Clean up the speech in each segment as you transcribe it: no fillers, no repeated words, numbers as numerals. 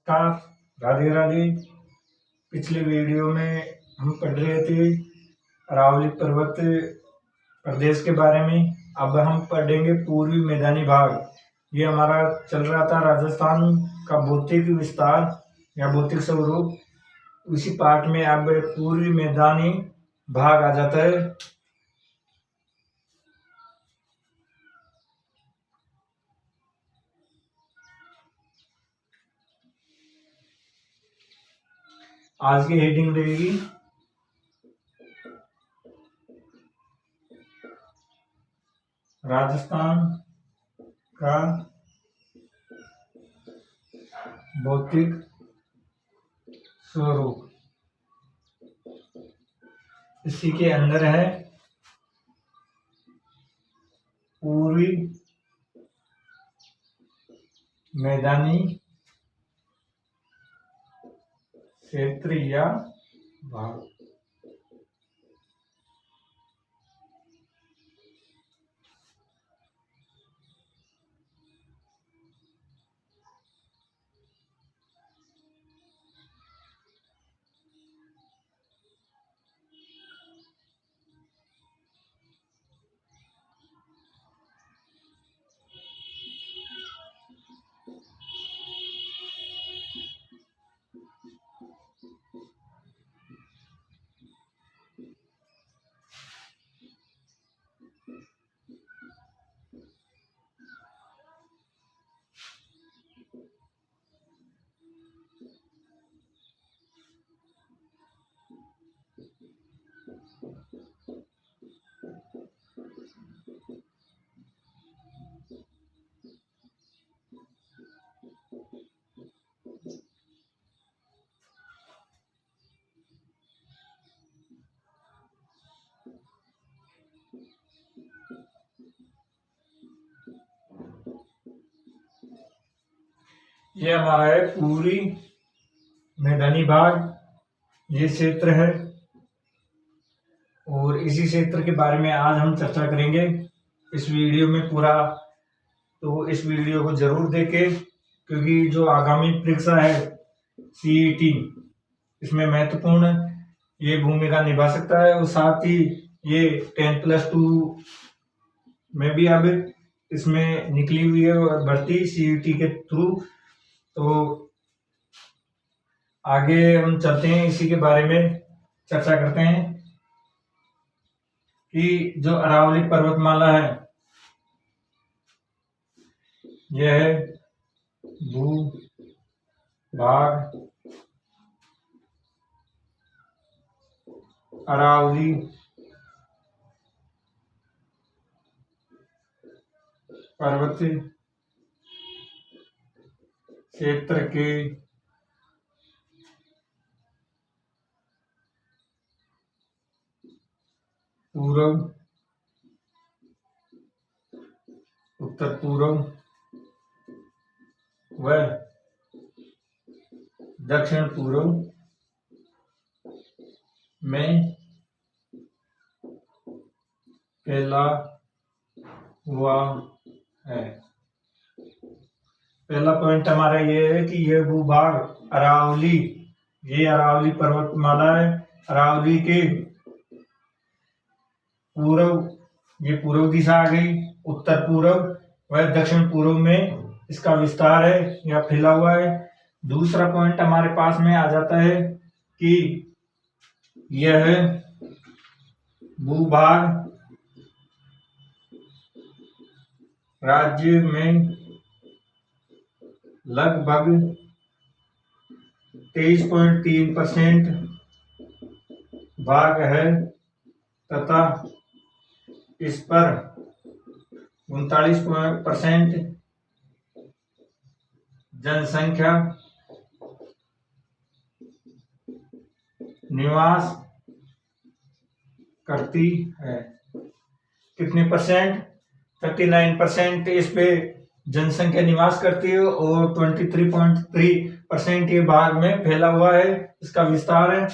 नमस्कार, राधे राधे। पिछले वीडियो में हम पढ़ रहे थे अरावली पर्वत प्रदेश के बारे में। अब हम पढ़ेंगे पूर्वी मैदानी भाग। ये हमारा चल रहा था राजस्थान का भौतिक विस्तार या भौतिक स्वरूप। उसी पार्ट में अब पूर्वी मैदानी भाग आ जाता है। आज की हेडिंग रहेगी राजस्थान का भौतिक स्वरूप। इसी के अंदर है पूर्वी मैदानी क्षेत्र या भाग। ये हमारा है पूर्वी मैदानी भाग। ये क्षेत्र है और इसी क्षेत्र के बारे में आज हम चर्चा करेंगे इस वीडियो में पूरा। तो इस वीडियो को जरूर देखें क्योंकि जो आगामी परीक्षा है सीईटी, इसमें महत्वपूर्ण ये भूमिका निभा सकता है। और साथ ही ये 10+2 में भी अब इसमें निकली हुई है भर्ती सीईटी के थ्रू। तो आगे हम चलते हैं, इसी के बारे में चर्चा करते हैं कि जो अरावली पर्वतमाला है यह है भूभाग अरावली पर्वत क्षेत्र के पूर्व, उत्तर पूर्व व दक्षिण पूर्व में फैला हुआ है। पहला पॉइंट हमारा ये है कि यह भूभाग अरावली, ये अरावली पर्वतमाला है। अरावली के पूर्व, ये पूर्व दिशा आ गई, उत्तर पूर्व व दक्षिण पूर्व में इसका विस्तार है या फैला हुआ है। दूसरा पॉइंट हमारे पास में आ जाता है कि यह भूभाग राज्य में लगभग 23.3% भाग है तथा इस पर 39% जनसंख्या निवास करती है। कितने परसेंट? 39% इस पे जनसंख्या निवास करती है और 23.3% ये भाग में फैला हुआ है, इसका विस्तार है।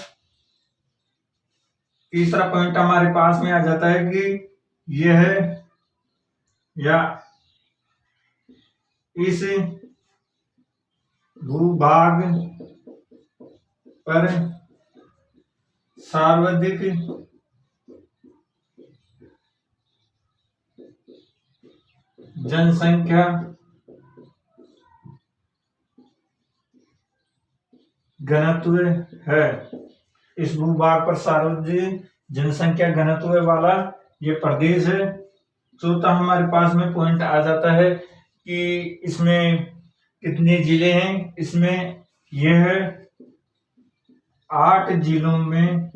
तीसरा पॉइंट हमारे पास में आ जाता है कि यह या इस भूभाग पर सर्वाधिक जनसंख्या घनत्व है। इस भूभाग पर सर्वाधिक जनसंख्या घनत्व वाला ये प्रदेश है। चौथा हमारे पास में पॉइंट आ जाता है कि इसमें कितने जिले हैं। इसमें यह 8 जिलों में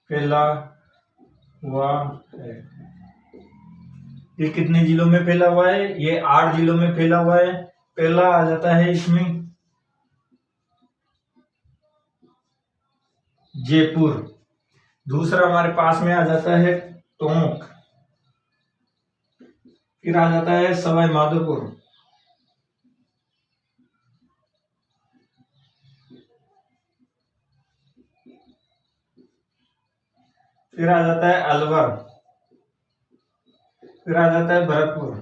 फैला हुआ है। ये कितने जिलों में फैला हुआ है? ये 8 जिलों में फैला हुआ है। पहला आ जाता है इसमें जयपुर। दूसरा हमारे पास में आ जाता है टोंक। फिर आ जाता है सवाई माधोपुर। फिर आ जाता है अलवर। फिर आ जाता है भरतपुर।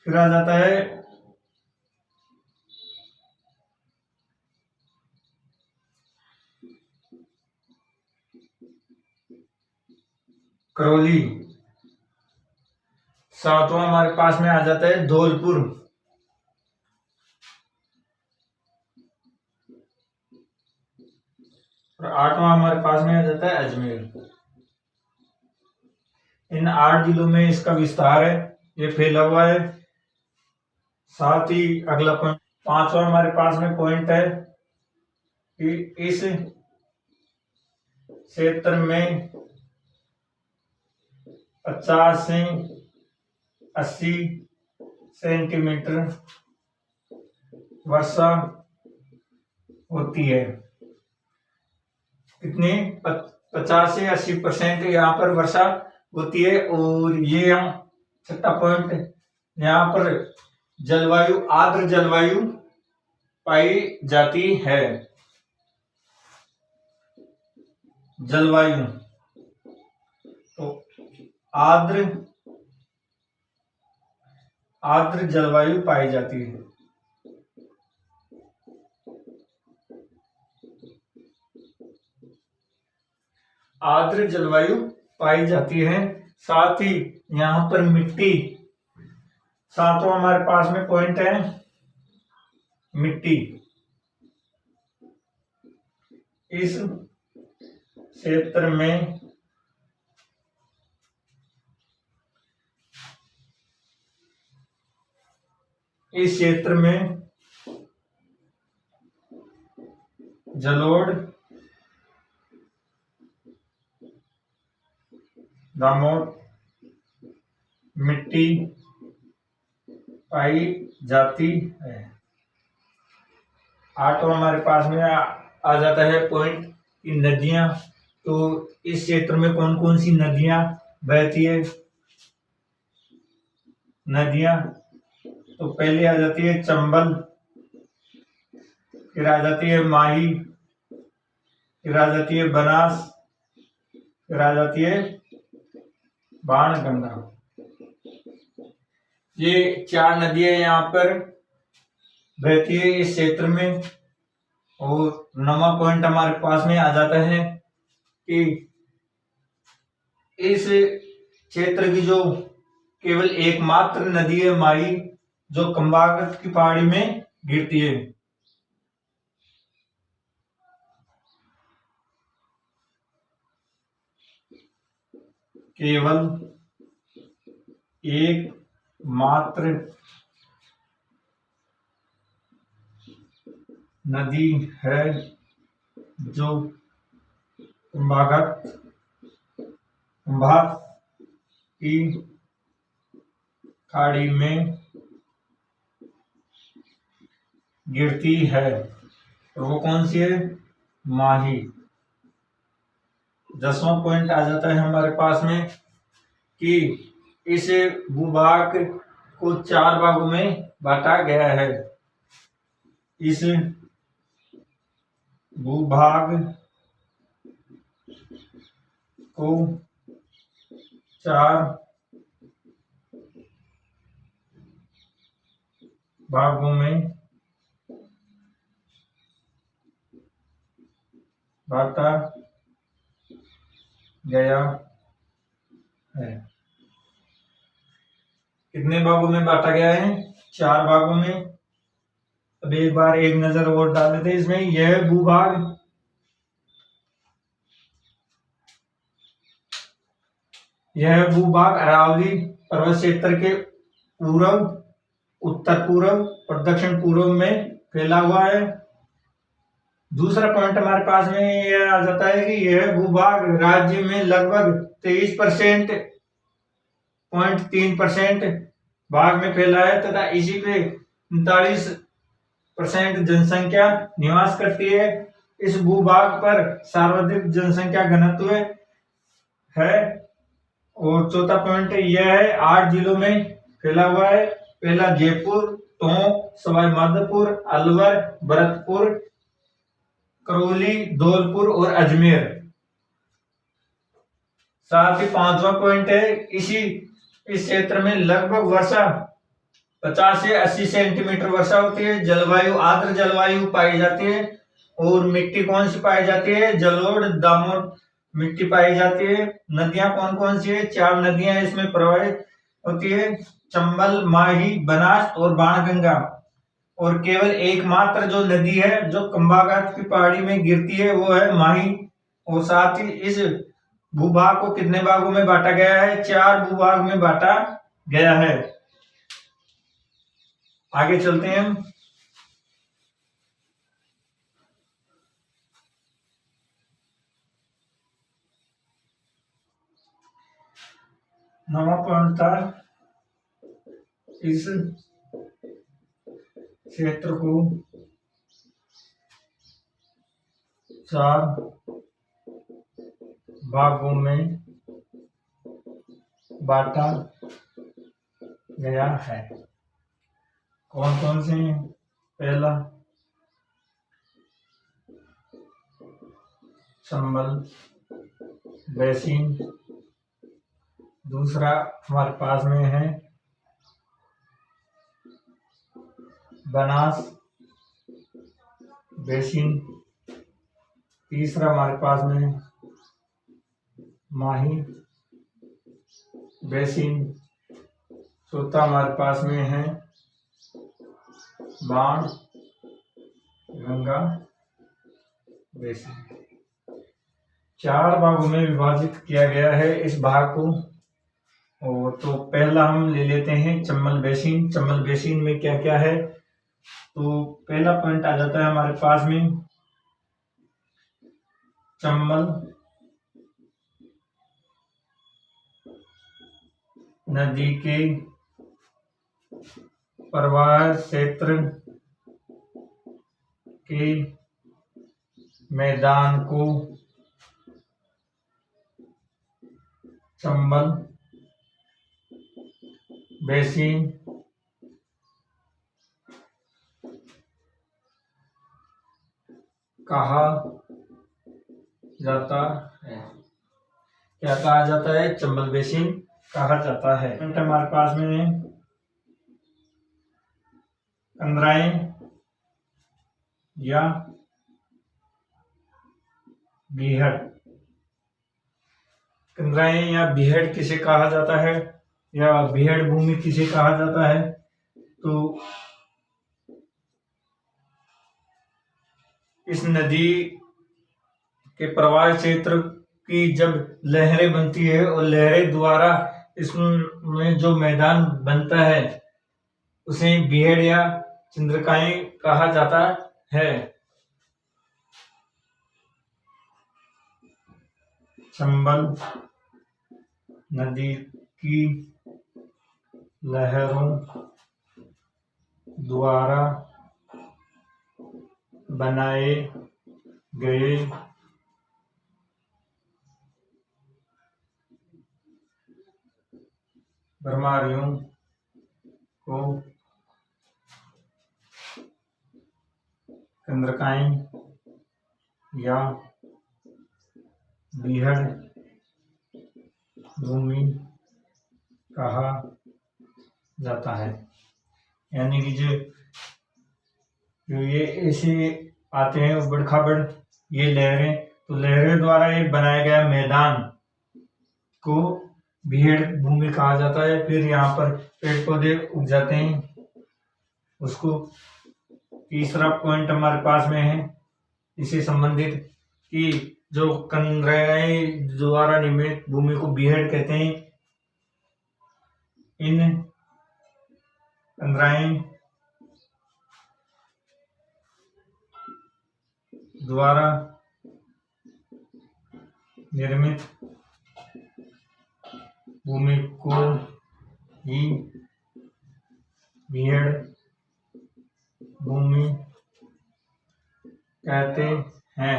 फिर आ जाता है करौली। सातवां हमारे पास में आ जाता है धौलपुर। और 8वां हमारे पास में आ जाता है अजमेर। इन 8 जिलों में इसका विस्तार है, ये फैला हुआ है। साथ ही अगला पॉइंट 5वां हमारे पास में पॉइंट है कि इस क्षेत्र में 50 से 80 सेंटीमीटर वर्षा होती है। कितनी? 50 से 80% यहाँ पर वर्षा होती है। और ये हम छठा पॉइंट, यहाँ पर जलवायु आर्द्र जलवायु पाई जाती है। जलवायु तो आर्द्र जलवायु पाई जाती है। आर्द्र जलवायु पाई जाती है। साथ ही यहाँ पर मिट्टी, सातवां हमारे पास में पॉइंट है मिट्टी। इस क्षेत्र में जलोढ़, दोमट मिट्टी पाई जाती है। 8वां हमारे पास में आ जाता है पॉइंट कि नदियां। तो इस क्षेत्र में कौन कौन सी नदियां बहती है? नदियां तो पहले आ जाती है चंबल, फिर आ जाती है माही, फिर आ जाती है बनास, फिर आ जाती है बाणगंगा। ये 4 नदियां यहाँ पर बहती है इस क्षेत्र में। और 9वां पॉइंट हमारे पास में आ जाता है कि इस क्षेत्र की जो केवल एकमात्र नदी है माही, जो कंबागत की पहाड़ी में गिरती है। केवल एक मात्र नदी है जो कंबागत की खाड़ी में गिरती है। और वो कौन सी है? माही। 10वां पॉइंट आ जाता है हमारे पास में कि इस भूभाग को 4 भागों में बांटा गया है। इस भूभाग को 4 भागों में बांटा गया है। कितने भागों में बांटा गया है? 4 भागों में। अब एक बार एक नजर और डाल देते हैं इसमें। यह भूभाग अरावली पर्वत क्षेत्र के पूर्व, उत्तर पूर्व और दक्षिण पूर्व में फैला हुआ है। दूसरा पॉइंट हमारे पास में यह आ जाता है कि यह भूभाग राज्य में लगभग 23% 0.3% भाग में फैला है तथा इसी पे 39% जनसंख्या निवास करती है। इस भूभाग पर सर्वाधिक जनसंख्या घनत्व है। और चौथा पॉइंट यह है 8 जिलों में फैला हुआ है। पहला जयपुर, टोंक, सवाई माधोपुर, अलवर, भरतपुर, करौली, धौलपुर और अजमेर। साथ ही 5वां पॉइंट है इस क्षेत्र में लगभग वर्षा 50 से 80 सेंटीमीटर वर्षा होती है। जलवायु आर्द्र जलवायु पाई जाती है। और मिट्टी कौन सी पाई जाती है? जलोढ़ दामोट मिट्टी पाई जाती है। नदियां कौन कौन सी है? 4 नदियां इसमें प्रवाहित होती है, चंबल, माही, बनास और बाणगंगा। और केवल एकमात्र जो नदी है जो कंबाघाट की पहाड़ी में गिरती है वो है माही। और साथ ही इस भूभाग को कितने भागों में बांटा गया है? 4 भूभाग में बांटा गया है। आगे चलते हैं हम। नवा पॉइंट था इस क्षेत्र को 4 भागों में बांटा गया है। कौन कौन से हैं? पहला चंबल बेसिन, दूसरा हमारे पास में है बनास बेसिन, तीसरा हमारे पास में माही बेसिन, चौथा हमारे पास में है बाण गंगा बेसिन। 4 भागों में विभाजित किया गया है इस भाग को। और तो पहला हम ले लेते हैं चंबल बेसिन। चंबल बेसिन में क्या क्या है? तो पहला पॉइंट आ जाता है हमारे पास में चंबल नदी के प्रवाह क्षेत्र के मैदान को चंबल बेसिन कहा जाता है। क्या कहा जाता है? चंबल बेसिन कहा जाता है। हमारे पास में कंदराएं या बीहड़। कंदराएं या बीहड़ किसे कहा जाता है या बीहड़ भूमि किसे कहा जाता है? तो इस नदी के प्रवाह क्षेत्र की जब लहरें बनती है और लहरें द्वारा इसमें जो मैदान बनता है उसे बीहड़ या चंद्रिकाएं कहा जाता है। चंबल नदी की लहरों द्वारा बनाए गए भ्रमरियों को कंदरकाएं या बीहड़ भूमि कहा जाता है। यानी कि जो ये ऐसे आते हैं उबड़ खाबड़ ये लहरें, तो लहरें द्वारा ये बनाया गया मैदान को बीहड़ भूमि कहा जाता है। फिर यहाँ पर पेड़ पौधे उग जाते हैं। उसको तीसरा पॉइंट हमारे पास में है इससे संबंधित कि जो कंदराएं द्वारा निर्मित भूमि को बीहड़ कहते हैं। इन कंदराएं द्वारा निर्मित भूमि को ही बीहड़ भूमि कहते हैं।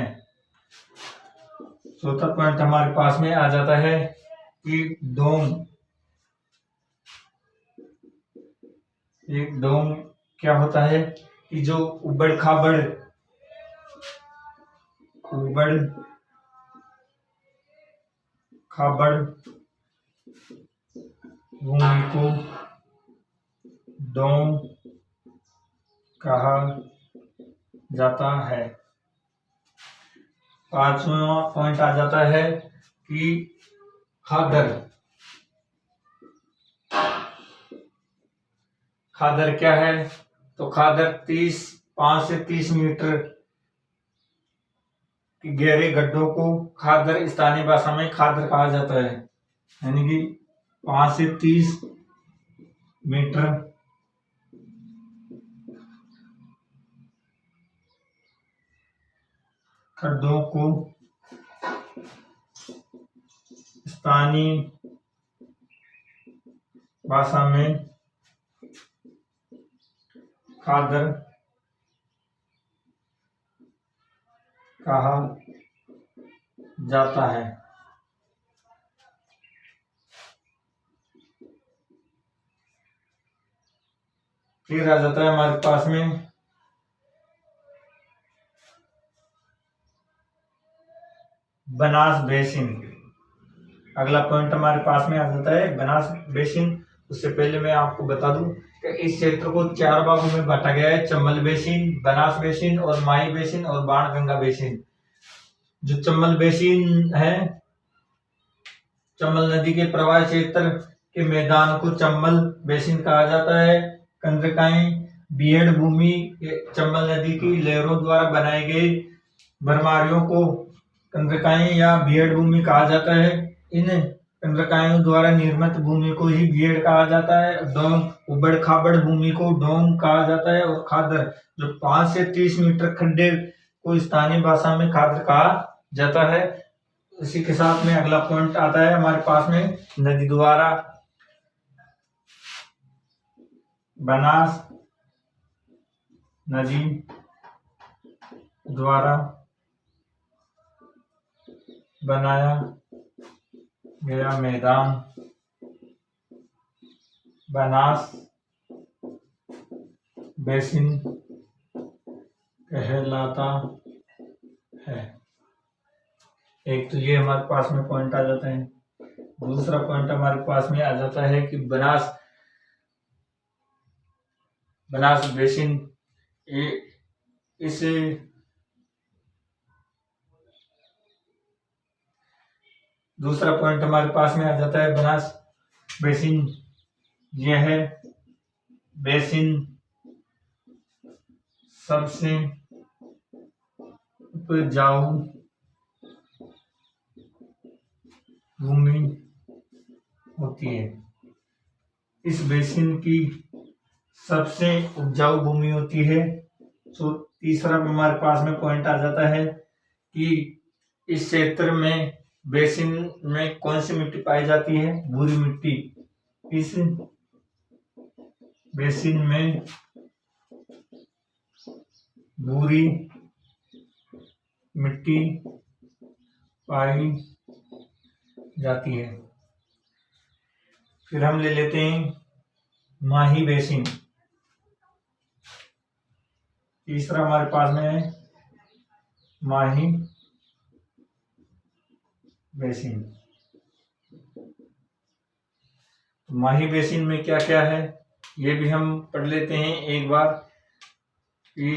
चौथा पॉइंट हमारे पास में आ जाता है कि डोम क्या होता है कि जो उबड़ खाबड़ भूमि को डोम कहा जाता है। पांचवा पॉइंट आ जाता है कि खादर क्या है। तो खादर 5 से 30 मीटर की गहरे गड्ढों को खादर स्थानीय भाषा में खादर कहा जाता है। यानी कि 5 से 30 मीटर गड्ढों को स्थानीय भाषा में खादर कहा जाता है। फिर आ जाता है हमारे पास में बनास बेसिन। अगला पॉइंट हमारे पास में आ जाता है बनास बेसिन। उससे पहले मैं आपको बता दूं कि इस क्षेत्र को 4 भागों में बांटा गया है: चंबल बेसिन, बनास बेसिन और माही बेसिन और बाणगंगा बेसिन। जो चंबल बेसिन है, चंबल नदी के प्रवाह क्षेत्र के मैदान को चंबल बेसिन कहा जाता है। कंदकाएं बीहड़ भूमि चंबल नदी की लहरों द्वारा बनाए गए भरमारियों को कंदकाएं या बीहड़ भूमि कहा जाता है। इन कंदकायों द्वारा निर्मित भूमि को ही बीहड़ कहा जाता है। डोम उबड़ खाबड़ भूमि को डोम कहा जाता है। और खादर जो 5 से 30 मीटर खड्डे को स्थानीय भाषा में खादर कहा जाता है। इसी के साथ में अगला पॉइंट आता है हमारे पास में नदी द्वारा बनास नदी द्वारा बनाया गया मैदान बनास बेसिन कहलाता है। एक तो ये हमारे पास में पॉइंट आ जाता है। दूसरा पॉइंट हमारे पास में आ जाता है कि बनास बेसिन इस दूसरा पॉइंट हमारे पास में आ जाता है बनास बेसिन। यह बेसिन सबसे उपजाऊ भूमि होती है। इस बेसिन की सबसे उपजाऊ भूमि होती है। तो तीसरा हमारे पास में पॉइंट आ जाता है कि इस क्षेत्र में बेसिन में कौन सी मिट्टी पाई जाती है? भूरी मिट्टी। इस बेसिन में भूरी मिट्टी पाई जाती है। फिर हम ले लेते हैं माही बेसिन। तीसरा हमारे पास में है माही बेसिन। माही बेसिन में क्या क्या है ये भी हम पढ़ लेते हैं एक बार कि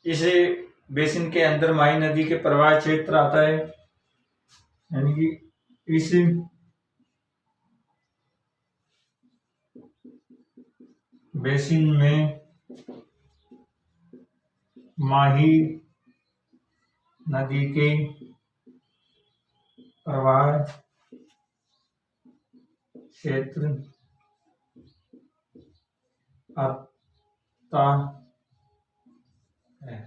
इस बेसिन के अंदर माही नदी के प्रवाह क्षेत्र आता है, यानी कि इस बेसिन में माही नदी के प्रवाह क्षेत्र आता है।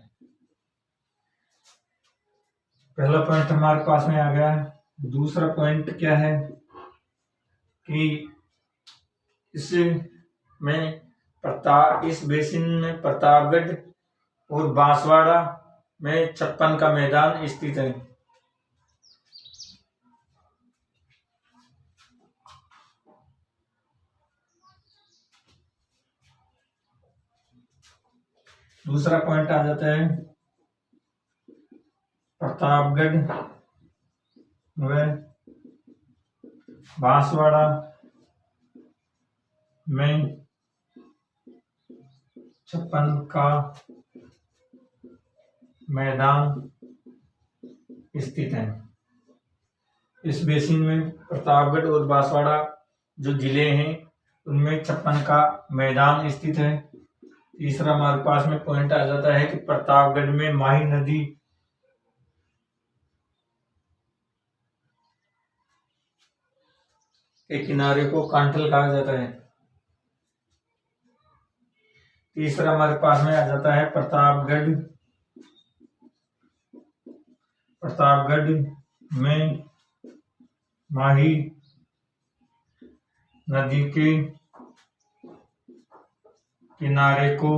पहला पॉइंट हमारे पास में आ गया। दूसरा पॉइंट क्या है कि इस बेसिन में प्रतापगढ़ और बांसवाड़ा में 56 का मैदान स्थित है। दूसरा पॉइंट आ जाता है प्रतापगढ़ व बांसवाड़ा में 56 का मैदान स्थित है। इस बेसिन में प्रतापगढ़ और बांसवाड़ा जो जिले हैं उनमें 56 का मैदान स्थित है। तीसरा हमारे पास में पॉइंट आ जाता है कि प्रतापगढ़ में माही नदी के किनारे को कांठल कहा जाता है। तीसरा हमारे पास में आ जाता है प्रतापगढ़ में माही नदी के किनारे को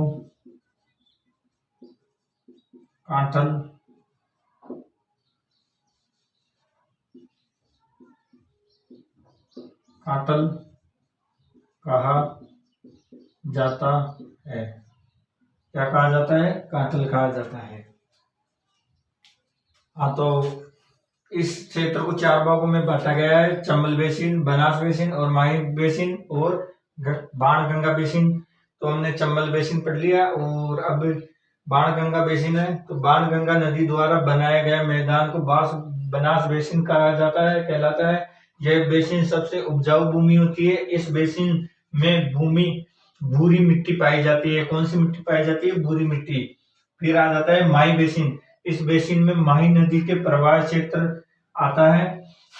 कांठल कहा जाता है। क्या कहा जाता है? कांठल कहा जाता है। हाँ, तो इस क्षेत्र को 4 भागों में बांटा गया है, चंबल बेसिन, बनास बेसिन और माही बेसिन और बाणगंगा बेसिन। तो हमने चंबल बेसिन पढ़ लिया और अब बाणगंगा बेसिन है। तो बाणगंगा नदी द्वारा बनाया गया मैदान को बनास बेसिन कहा जाता है, कहलाता है। यह बेसिन सबसे उपजाऊ भूमि होती है। इस बेसिन में भूरी मिट्टी पाई जाती है। कौन सी मिट्टी पाई जाती है? भूरी मिट्टी। फिर आ जाता है माही बेसिन। इस बेसिन में माही नदी के प्रवाह क्षेत्र आता है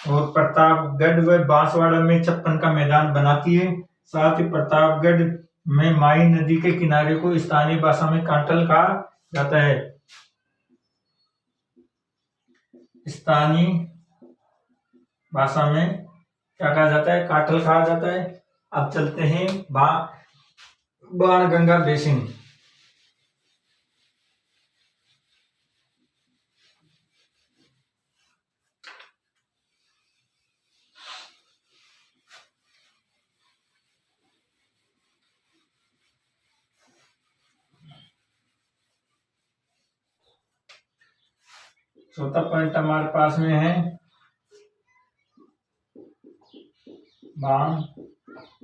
और प्रतापगढ़ व बांसवाड़ा में 56 का मैदान बनाती है। साथ ही प्रतापगढ़ में माही नदी के किनारे को स्थानीय भाषा में कांठल कहा जाता है। स्थानीय भाषा में क्या कहा जाता है? कांठल कहा जाता है। अब चलते हैं बाणगंगा बेसिन। चौथा पॉइंट हमारे पास में है बाणगंगा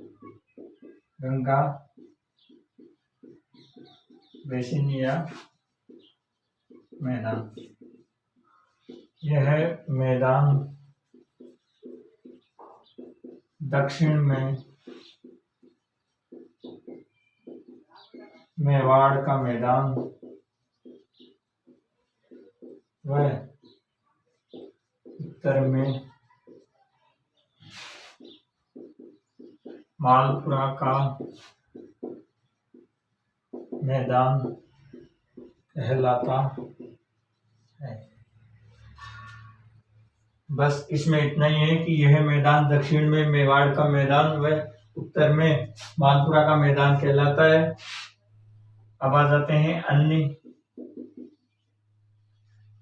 बेसिन या मैदान। यह मैदान दक्षिण में मेवाड़ का मैदान व उत्तर में मालपुरा का मैदान कहलाता है। बस इसमें इतना ही है कि यह मैदान दक्षिण में मेवाड़ का मैदान व उत्तर में मालपुरा का मैदान कहलाता है। अब आ जाते हैं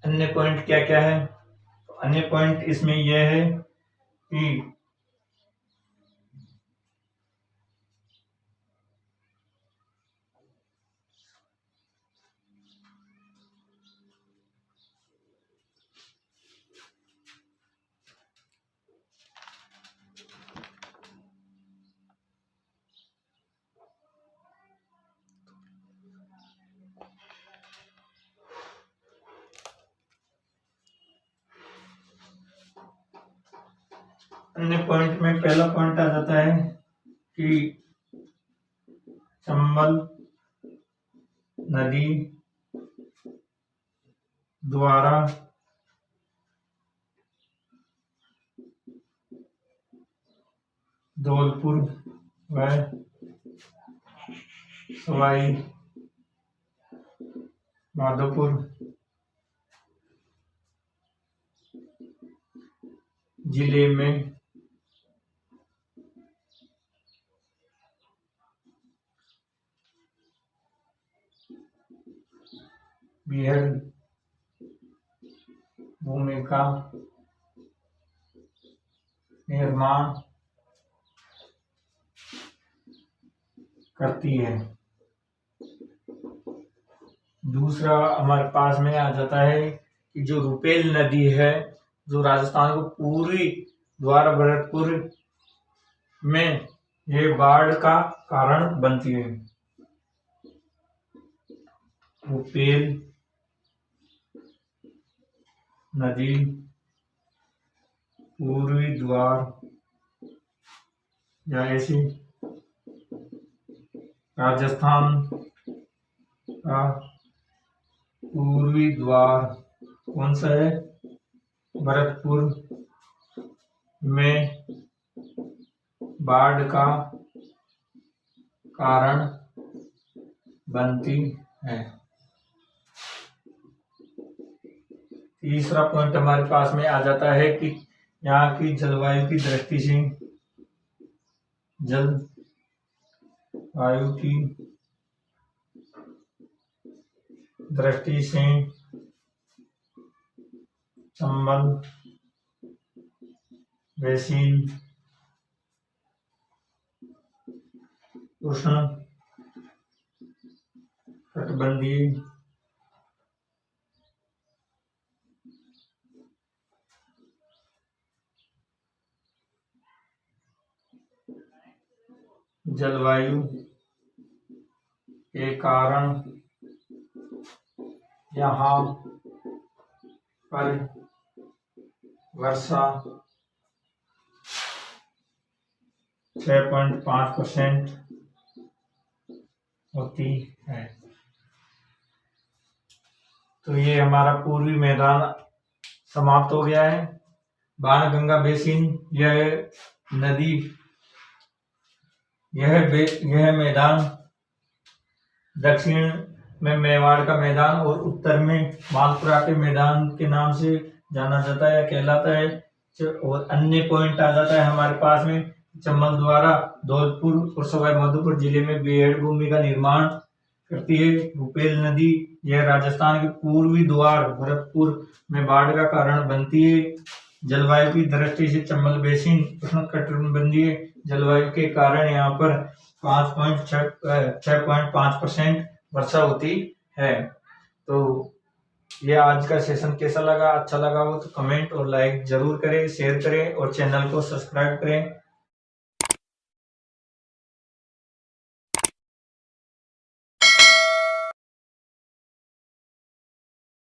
अन्य पॉइंट क्या क्या है। तो अन्य पॉइंट इसमें यह है कि अन्य पॉइंट में पहला पॉइंट आ जाता है कि चंबल नदी द्वारा धौलपुर व सवाई माधोपुर जिले में बीहड़ भूमि का निर्माण करती है। दूसरा हमारे पास में आ जाता है कि जो रुपेल नदी है, जो राजस्थान को पूरी द्वारा भरतपुर में ये बाढ़ का कारण बनती है। रुपेल नदी पूर्वी द्वार या ऐसी राजस्थान का पूर्वी द्वार कौन सा है? भरतपुर में बाढ़ का कारण बनती है। तीसरा पॉइंट हमारे पास में आ जाता है कि यहाँ की जलवायु की दृष्टि से जलवायु की दृष्टि से चंबल बेसिन उष्ण कटिबंधीय जलवायु के कारण यहाँ पर वर्षा 6.5% होती है। तो ये हमारा पूर्वी मैदान समाप्त हो गया है। बाणगंगा बेसिन यह नदी यह मैदान दक्षिण में मेवाड़ का मैदान और उत्तर में मालपुरा के मैदान के नाम से जाना जाता है या कहलाता है। और अन्य पॉइंट आ जाता है हमारे पास में चंबल द्वारा धौलपुर और सवाई माधोपुर जिले में बीहड़ भूमि का निर्माण करती है। रुपेल नदी यह राजस्थान के पूर्वी द्वार भरतपुर में बाढ़ का कारण बनती है। जलवायु की दृष्टि से चंबल बेसिन उष्णकटिबंधीय जलवायु के कारण यहाँ पर 6.5% वर्षा होती है। तो ये आज का सेशन कैसा लगा? अच्छा लगा हो तो कमेंट और लाइक जरूर करें, शेयर करें और चैनल को सब्सक्राइब करें।